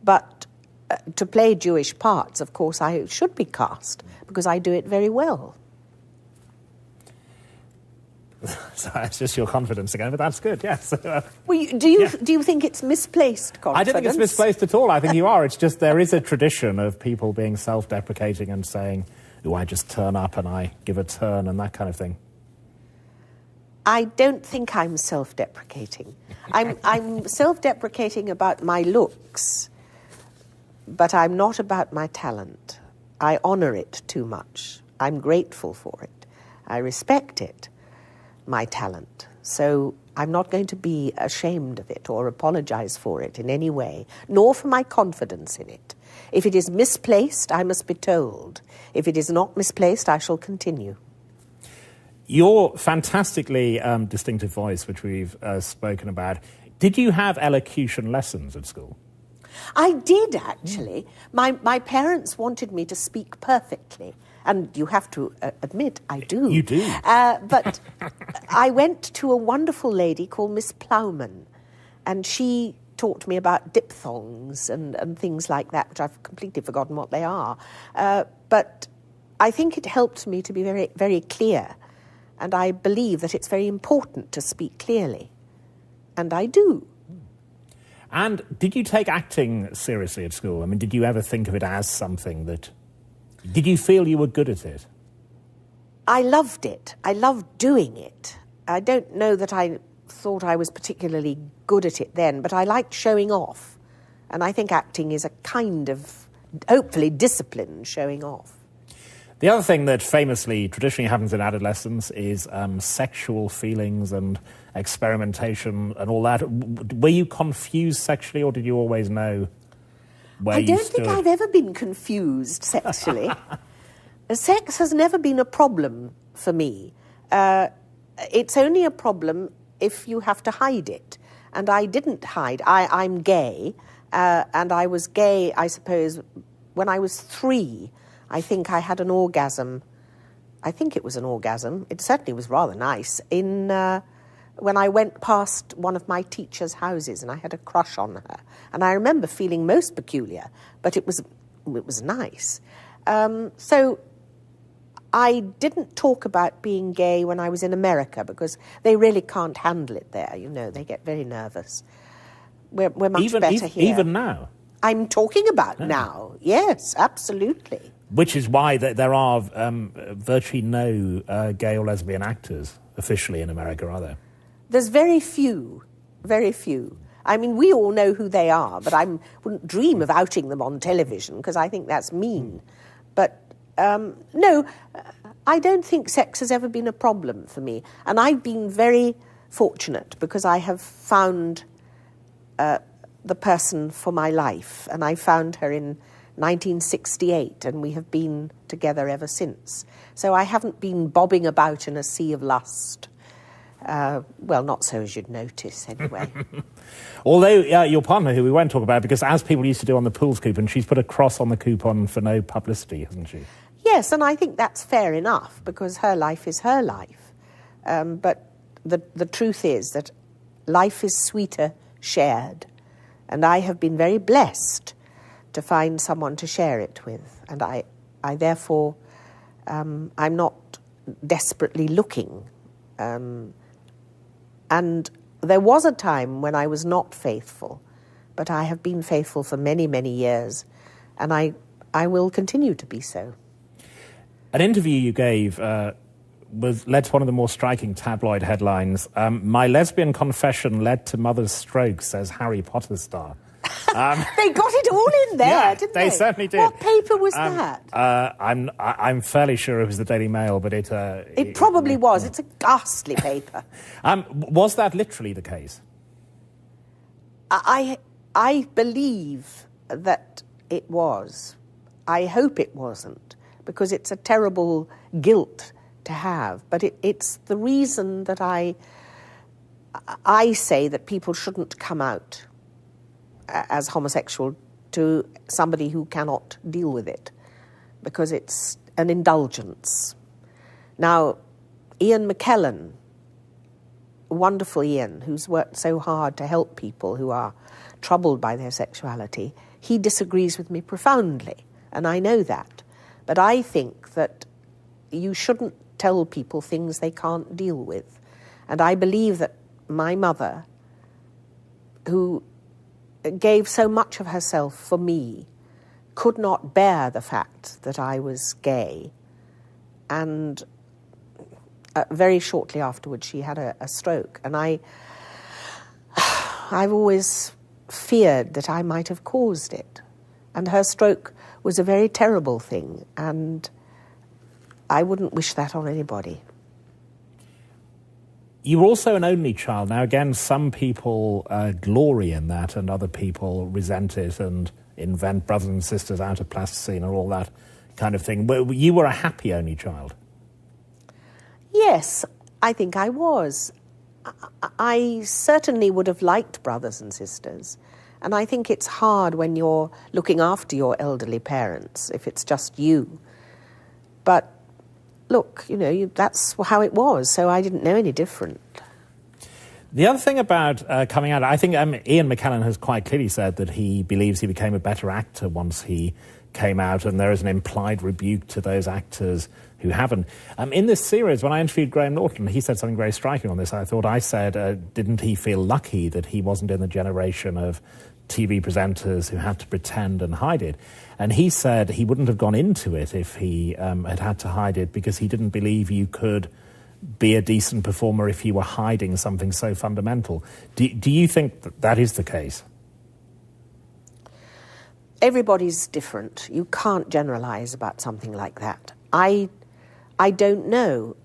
But to play Jewish parts, of course, I should be cast, because I do it very well. So it's just your confidence again, but that's good, yes. Well, do you think it's misplaced confidence? I don't think it's misplaced at all. I think you are. It's just there is a tradition of people being self-deprecating and saying, oh, I just turn up and I give a turn and that kind of thing. I don't think I'm self-deprecating. I'm self-deprecating about my looks, but I'm not about my talent. I honour it too much. I'm grateful for it. I respect it, my talent. So I'm not going to be ashamed of it or apologise for it in any way, nor for my confidence in it. If it is misplaced, I must be told. If it is not misplaced, I shall continue. Your fantastically distinctive voice, which we've spoken about, did you have elocution lessons at school? I did, actually. My parents wanted me to speak perfectly. And you have to admit, I do. You do. But I went to a wonderful lady called Miss Plowman, and she taught me about diphthongs and things like that, which I've completely forgotten what they are. But I think it helped me to be very, very clear. And I believe that it's very important to speak clearly. And I do. And did you take acting seriously at school? I mean, did you ever think of it as something that... Did you feel you were good at it? I loved it. I loved doing it. I don't know that I thought I was particularly good at it then, but I liked showing off. And I think acting is a kind of, hopefully, disciplined showing off. The other thing that famously, traditionally happens in adolescence is sexual feelings and experimentation and all that. Were you confused sexually, or did you always know where you stood? I don't think I've ever been confused sexually. Sex has never been a problem for me. It's only a problem if you have to hide it. And I didn't hide. I'm gay, and I was gay, I suppose, when I was 3. I think I had an orgasm. I think it was an orgasm. It certainly was rather nice. When I went past one of my teacher's houses and I had a crush on her. And I remember feeling most peculiar, but it was nice. So I didn't talk about being gay when I was in America because they really can't handle it there, you know. They get very nervous. We're much better here. Even now? I'm talking about now. Yes, absolutely. Which is why there are virtually no gay or lesbian actors officially in America, are there? There's very few, very few. I mean, we all know who they are, but I wouldn't dream of outing them on television because I think that's mean. But no, I don't think sex has ever been a problem for me. And I've been very fortunate because I have found the person for my life. And I found her in 1968, and we have been together ever since. So I haven't been bobbing about in a sea of lust. Well, not so as you'd notice, anyway. Although your partner, who we won't talk about, because as people used to do on the Pools coupon, she's put a cross on the coupon for no publicity, hasn't she? Yes, and I think that's fair enough, because her life is her life. But the truth is that life is sweeter shared, and I have been very blessed to find someone to share it with. And I therefore, I'm not desperately looking. And there was a time when I was not faithful, but I have been faithful for many, many years, and I will continue to be so. An interview you gave led to one of the more striking tabloid headlines. My lesbian confession led to mother's stroke, says Harry Potter star. They got it all in there, didn't they? They certainly did. What paper was that? I'm fairly sure it was the Daily Mail, but it probably was. It's a ghastly paper. Was that literally the case? I believe that it was. I hope it wasn't, because it's a terrible guilt to have. But it's the reason that I say that people shouldn't come out as homosexual to somebody who cannot deal with it, because it's an indulgence. Now, Ian McKellen, wonderful Ian, who's worked so hard to help people who are troubled by their sexuality, he disagrees with me profoundly, and I know that. But I think that you shouldn't tell people things they can't deal with. And I believe that my mother, who gave so much of herself for me, could not bear the fact that I was gay. And very shortly afterwards, she had a stroke. And I've always feared that I might have caused it. And her stroke was a very terrible thing, and I wouldn't wish that on anybody. You were also an only child. Now, again, some people glory in that, and other people resent it and invent brothers and sisters out of plasticine or all that kind of thing. But you were a happy only child. Yes, I think I was. I certainly would have liked brothers and sisters. And I think it's hard when you're looking after your elderly parents, if it's just you. But look, that's how it was, so I didn't know any different. The other thing about coming out, I think Ian McKellen has quite clearly said that he believes he became a better actor once he came out, and there is an implied rebuke to those actors who haven't. In this series, when I interviewed Graham Norton, he said something very striking on this. I said, didn't he feel lucky that he wasn't in the generation of TV presenters who had to pretend and hide it? And he said he wouldn't have gone into it if he had to hide it, because he didn't believe you could be a decent performer if you were hiding something so fundamental. Do you think that is the case? Everybody's different. You can't generalise about something like that. I don't know.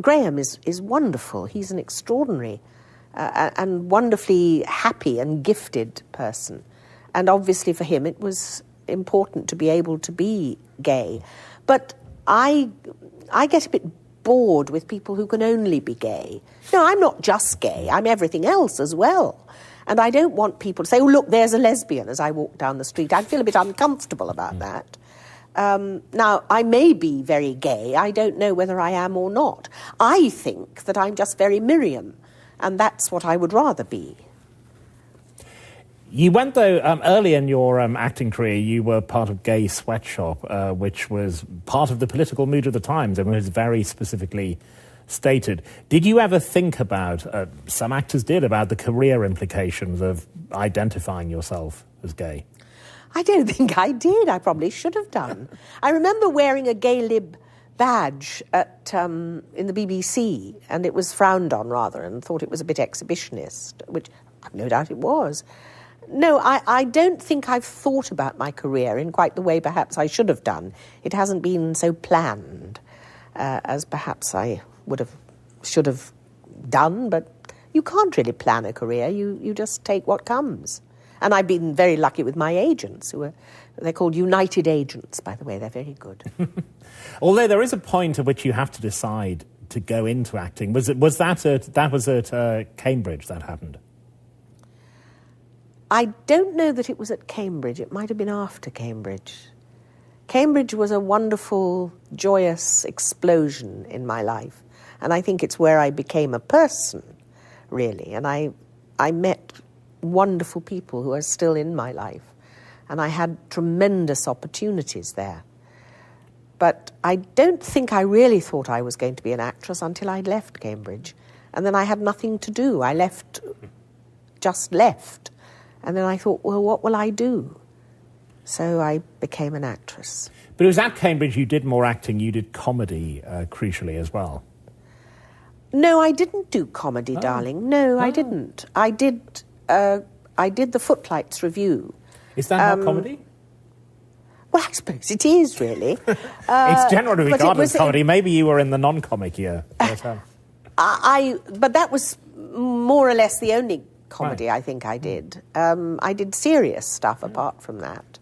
Graham is wonderful. He's an extraordinary and wonderfully happy and gifted person. And obviously for him it was important to be able to be gay. But I get a bit bored with people who can only be gay. No, I'm not just gay. I'm everything else as well. And I don't want people to say, oh, look, there's a lesbian as I walk down the street. I feel a bit uncomfortable about that. Now, I may be very gay. I don't know whether I am or not. I think that I'm just very Miriam, and that's what I would rather be. You went, though, early in your acting career, you were part of Gay Sweatshop, which was part of the political mood of the times, and was very specifically stated. Did you ever think about, some actors did, about the career implications of identifying yourself as gay? I don't think I did. I probably should have done. I remember wearing a gay lib badge in the BBC, and it was frowned on rather, and thought it was a bit exhibitionist, which I've no doubt it was. No, I don't think I've thought about my career in quite the way perhaps I should have done. It hasn't been so planned as perhaps I should have done, but you can't really plan a career. You just take what comes. And I've been very lucky with my agents, they're called United Agents, by the way. They're very good. Although there is a point at which you have to decide to go into acting. Was that at Cambridge that happened? I don't know that it was at Cambridge. It might have been after Cambridge. Cambridge was a wonderful, joyous explosion in my life. And I think it's where I became a person, really. And I met wonderful people who are still in my life. And I had tremendous opportunities there. But I don't think I really thought I was going to be an actress until I'd left Cambridge. And then I had nothing to do. I just left. And then I thought, well, what will I do? So I became an actress. But it was at Cambridge you did more acting. You did comedy, crucially, as well. No, I didn't do comedy, darling. No, I didn't. I did the Footlights Review. Is that not comedy? Well, I suppose it is, really. It's generally regarded as comedy. Maybe you were in the non-comic year. But that was more or less the only comedy I think I did. I did serious stuff apart from that.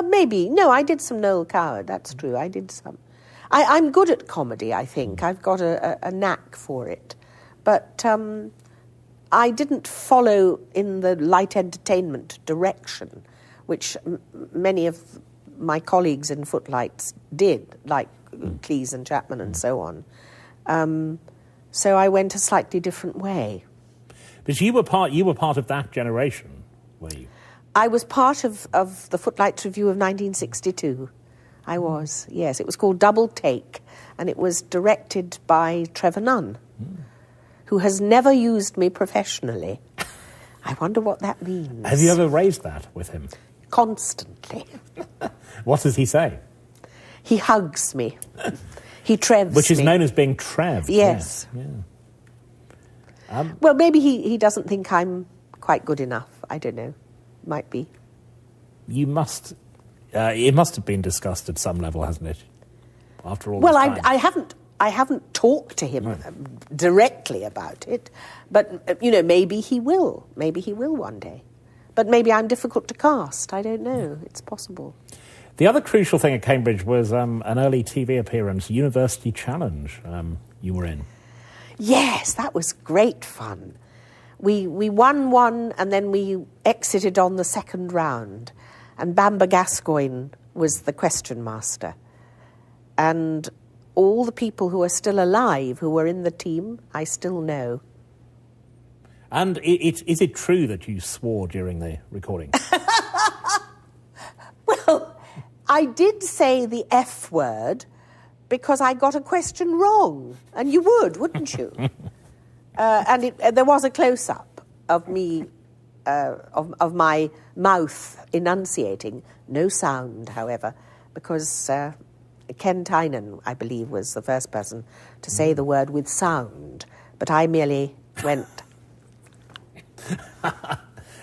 Maybe. No, I did some Noel Coward, that's true. I did some. I'm good at comedy, I think. I've got a knack for it. But I didn't follow in the light entertainment direction, which many of my colleagues in Footlights did, like Cleese and Chapman and so on. So I went a slightly different way. But you were part of that generation, were you? I was part of the Footlights Review of 1962. I was, yes. It was called Double Take, and it was directed by Trevor Nunn, who has never used me professionally. I wonder what that means. Have you ever raised that with him? Constantly. What does he say? He hugs me. He trevs me. Which is known as being trevved. Yes. Yeah. Well, maybe he doesn't think I'm quite good enough. I don't know. Might be. You must... it must have been discussed at some level, hasn't it? After all well, this time. I haven't talked to him directly about it, but, maybe he will. Maybe he will one day. But maybe I'm difficult to cast. I don't know. It's possible. The other crucial thing at Cambridge was an early TV appearance, University Challenge, you were in. Yes, that was great fun. We won one and then we exited on the second round. And Bamber Gascoigne was the question master. And all the people who are still alive, who were in the team, I still know. And is it true that you swore during the recording? Well, I did say the F word because I got a question wrong. And you would, wouldn't you? And there was a close-up of me, of my mouth enunciating. No sound, however, because Ken Tynan, I believe, was the first person to say the word with sound. But I merely went...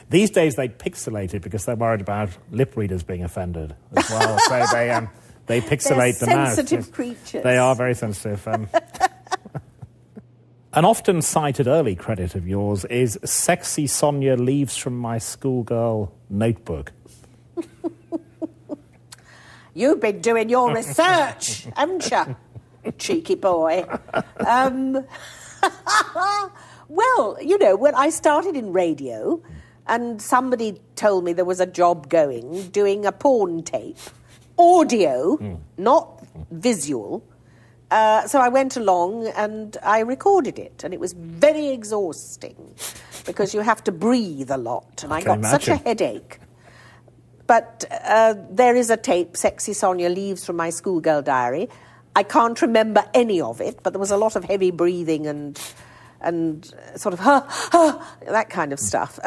These days they pixelate it because they're worried about lip readers being offended as well. So they pixelate the mouth. Sensitive creatures. They are very sensitive. An often cited early credit of yours is Sexy Sonia Leaves from My Schoolgirl Notebook. You've been doing your research, haven't you, cheeky boy? Well, when I started in radio and somebody told me there was a job going, doing a porn tape, audio, not visual, so I went along and I recorded it, and it was very exhausting because you have to breathe a lot, and I got such a headache. But there is a tape, Sexy Sonia Leaves from My Schoolgirl Diary. I can't remember any of it, but there was a lot of heavy breathing and sort of that kind of stuff.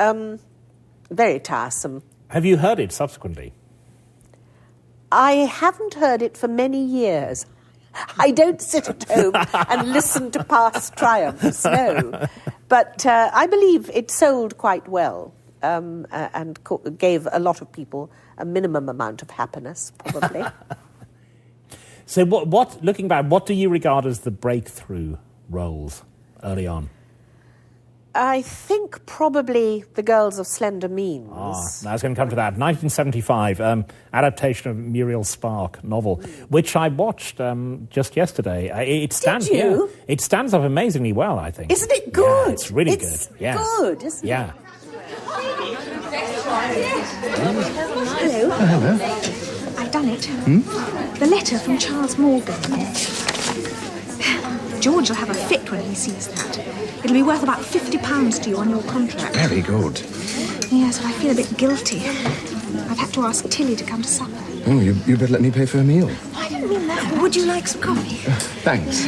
Very tiresome. Have you heard it subsequently? I haven't heard it for many years. I don't sit at home and listen to past triumphs, no. But I believe it sold quite well and gave a lot of people a minimum amount of happiness, probably. So what, looking back, what do you regard as the breakthrough roles early on? I think probably The Girls of Slender Means. I was going to come to that. 1975, adaptation of Muriel Spark novel, which I watched just yesterday. It stands, Did you? Yeah, it stands up amazingly well, I think. Isn't it good? Yeah, it's really good. Yeah. Good, isn't it? Yeah. Hello. Hello. I've done it. The letter from Charles Morgan. George will have a fit when he sees that. It'll be worth about £50 to you on your contract. Very good. Yes, but I feel a bit guilty. I've had to ask Tilly to come to supper. Oh, you better let me pay for a meal. I didn't mean that. Would you like some coffee? Thanks.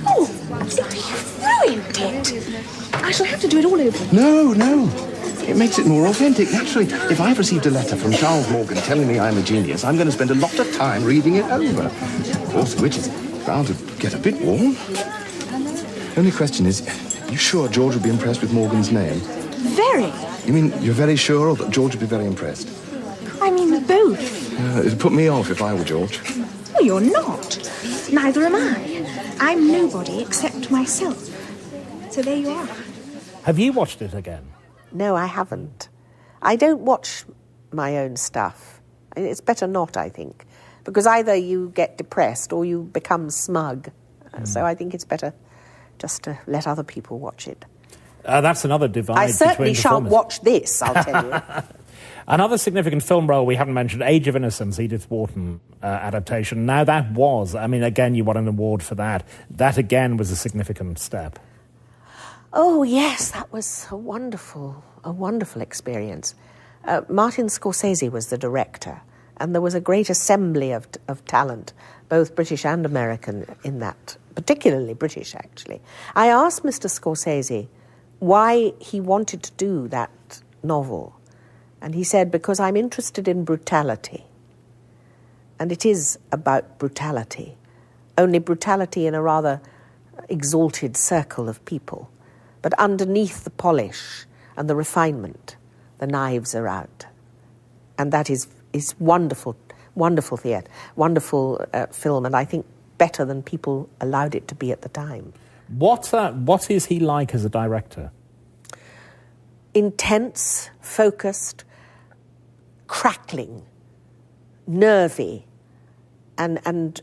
Oh, you've ruined it. I shall have to do it all over. No. It makes it more authentic. Naturally, if I've received a letter from Charles Morgan telling me I'm a genius, I'm going to spend a lot of time reading it over. Of course, which is bound to get a bit warm. Only question is, you sure George would be impressed with Morgan's name? Very. You mean you're very sure or that George would be very impressed? I mean both. It'd put me off if I were George. Well, you're not. Neither am I. I'm nobody except myself. So there you are. Have you watched it again? No, I haven't. I don't watch my own stuff. It's better not, I think, because either you get depressed or you become smug. So I think it's better just to let other people watch it. That's another divide. I certainly between shan't watch this, I'll tell you. Another significant film role we haven't mentioned, Age of Innocence, Edith Wharton adaptation. Now that was, again, you won an award for that. That again was a significant step. Oh, yes, that was a wonderful experience. Martin Scorsese was the director, and there was a great assembly of talent, both British and American, in that particularly British, actually. I asked Mr. Scorsese why he wanted to do that novel. And he said, because I'm interested in brutality. And it is about brutality, only brutality in a rather exalted circle of people. But underneath the polish and the refinement, the knives are out. And that is wonderful, wonderful theatre, wonderful film, and I think better than people allowed it to be at the time. What is he like as a director? Intense, focused, crackling, nervy, and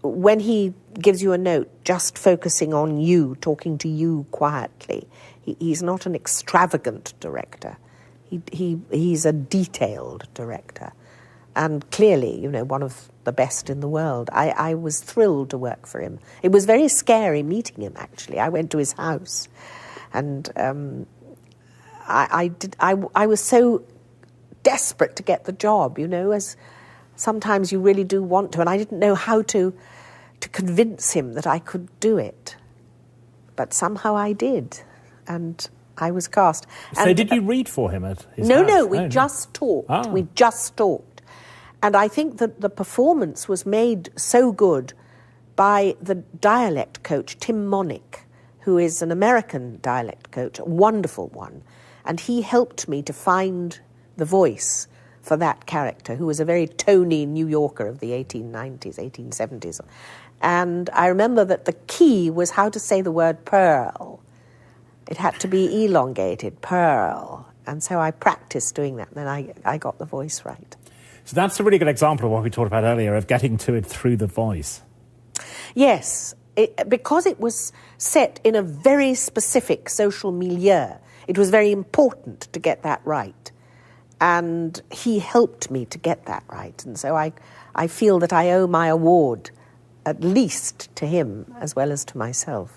when he gives you a note, just focusing on you, talking to you quietly. He's not an extravagant director. He's a detailed director, and clearly, one of the best in the world. I was thrilled to work for him. It was very scary meeting him, actually. I went to his house, and I was so desperate to get the job, as sometimes you really do want to, and I didn't know how to convince him that I could do it. But somehow I did, and I was cast. So did you read for him at his house? No, we just talked. Oh. We just talked. And I think that the performance was made so good by the dialect coach, Tim Monick, who is an American dialect coach, a wonderful one. And he helped me to find the voice for that character, who was a very Tony New Yorker of the 1890s, 1870s. And I remember that the key was how to say the word pearl. It had to be elongated, pearl. And so I practiced doing that, and then I got the voice right. So that's a really good example of what we talked about earlier, of getting to it through the voice. Yes, because it was set in a very specific social milieu, it was very important to get that right. And he helped me to get that right. And so I feel that I owe my award at least to him as well as to myself.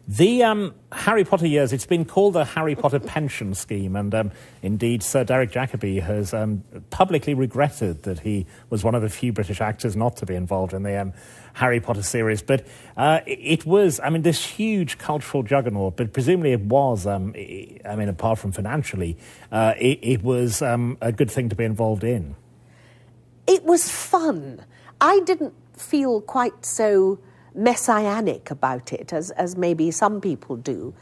The Harry Potter years, it's been called the Harry Potter pension scheme, and indeed Sir Derek Jacobi has publicly regretted that he was one of the few British actors not to be involved in the Harry Potter series. But it was, this huge cultural juggernaut, but presumably it was, apart from financially, it was a good thing to be involved in. It was fun. I didn't feel quite so messianic about it as maybe some people do.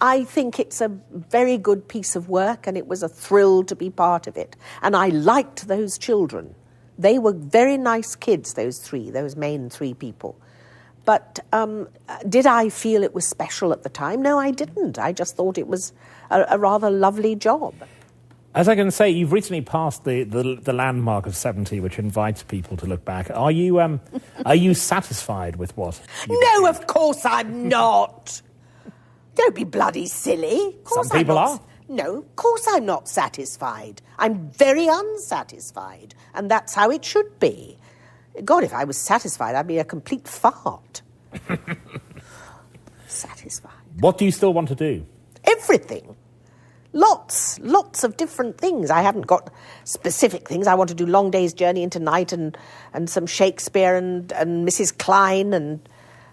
I think it's a very good piece of work, and it was a thrill to be part of it. And I liked those children. They were very nice kids, those main three people. But did I feel it was special at the time? No, I didn't. I just thought it was a rather lovely job. As I can say, you've recently passed the landmark of 70, which invites people to look back. Are you satisfied with what? No, of course I'm not. Don't be bloody silly. Some people are. No, of course I'm not satisfied. I'm very unsatisfied, and that's how it should be. God, if I was satisfied, I'd be a complete fart. Satisfied. What do you still want to do? Everything. Lots of different things. I haven't got specific things. I want to do Long Day's Journey into Night and some Shakespeare and Mrs. Klein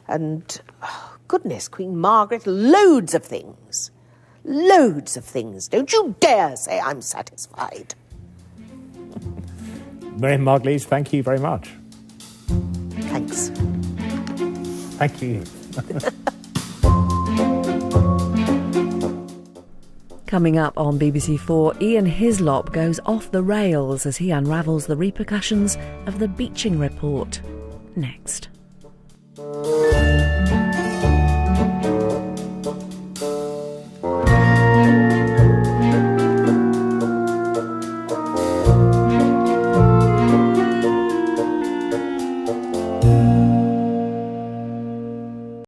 and goodness, Queen Margaret. Loads of things. Loads of things. Don't you dare say I'm satisfied. Miriam Margolyes, thank you very much. Thanks. Thank you. Coming up on BBC4, Ian Hislop goes off the rails as he unravels the repercussions of the Beeching Report. Next.